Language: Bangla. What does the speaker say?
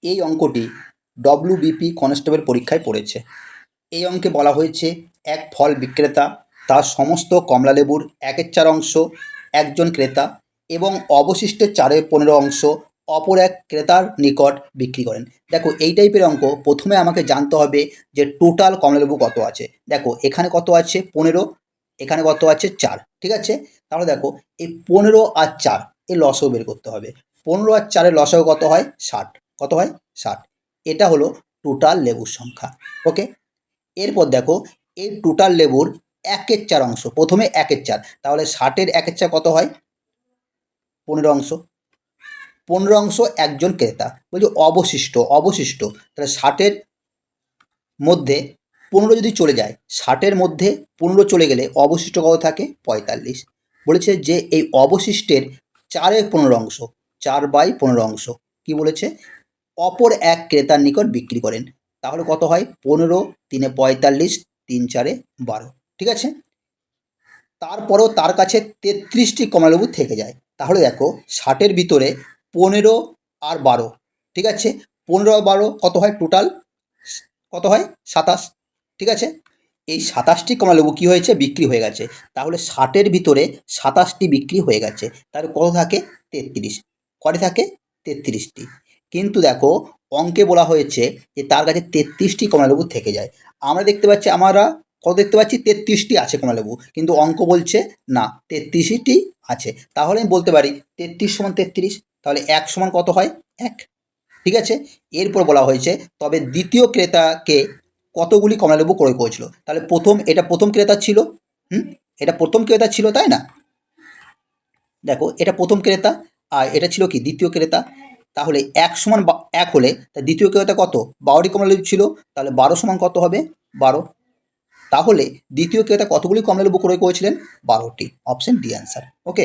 এই অঙ্কটি ডব্লিউবিপি কনস্টেবল পরীক্ষায় পড়েছে। এই অঙ্কে বলা হয়েছে এক ফল বিক্রেতা তার সমস্ত কমলালেবুর 1/4 অংশ একজন ক্রেতা এবং অবশিষ্টের 4/15 অংশ অপর এক ক্রেতার নিকট বিক্রি করেন। দেখো এই টাইপের অঙ্ক প্রথমে আমাকে জানতে হবে যে টোটাল কমলালেবু কত আছে। দেখো এখানে কত আছে 15, এখানে কত আছে 4, ঠিক আছে। তাহলে দেখো এই 15 আর 4 এর লসাগু বের করতে হবে। 15 আর 4-এর লসাগু কত হয় 60, কত হয় 60। এটা হলো টোটাল লেবুর সংখ্যা। ওকে, এরপর দেখো এই টোটাল লেবুর 1/4 অংশ, প্রথমে 1/4, তাহলে 60-এর 1/4 কত হয় 15 অংশ। 15 অংশ একজন ক্রেতা, বলছি অবশিষ্ট তাহলে 60-এর মধ্যে 15 যদি চলে যায়, 60-এর মধ্যে 15 চলে গেলে অবশিষ্ট কত থাকে 45। বলেছে যে এই অবশিষ্টের 4/15 অংশ, 4/15 অংশ কি বলেছে অপর এক ক্রেতার নিকট বিক্রি করেন। তাহলে কত হয় 15, 3 45, 3 4 12, ঠিক আছে। তারপরেও তার কাছে 33টি কমলালেবু থেকে যায়। তাহলে দেখো 60-এর ভিতরে 15 আর 12, ঠিক আছে, 15 আর 12 কত হয় টোটাল, কত হয় 27, ঠিক আছে। এই 27টি কমলালেবু কী হয়েছে বিক্রি হয়ে গেছে। তাহলে 60-এর ভিতরে 27টি বিক্রি হয়ে গেছে, তাহলে কত থাকে 33, কত থাকে 33টি। কিন্তু দেখো অঙ্কে বলা হয়েছে যে তার কাছে 33টি কমলালেবু থেকে যায়। আমরা দেখতে পাচ্ছি, আমরা কত দেখতে পাচ্ছি 33টি আছে কমলালেবু, কিন্তু অঙ্ক বলছে না 33টি আছে। তাহলে আমি বলতে পারি 33 সমান 33, তাহলে 1 সমান কত হয় 1, ঠিক আছে। এরপর বলা হয়েছে তবে দ্বিতীয় ক্রেতাকে কতগুলি কমলালেবু ক্রয় করেছিল। তাহলে এটা প্রথম ক্রেতা ছিল, এটা প্রথম ক্রেতা ছিল, তাই না। দেখো এটা প্রথম ক্রেতা আর এটা ছিল কি দ্বিতীয় ক্রেতা। তাহলে 1 সমান 1 হলে তার দ্বিতীয় ক্রেতা কত 12টি কমলালেবু ছিল, তাহলে 12 সমান কত হবে 12। তাহলে দ্বিতীয় ক্রেতা কতগুলি কমলালেবু ক্রয় করেছিলেন 12টি, অপশন ডি অ্যান্সার। ওকে।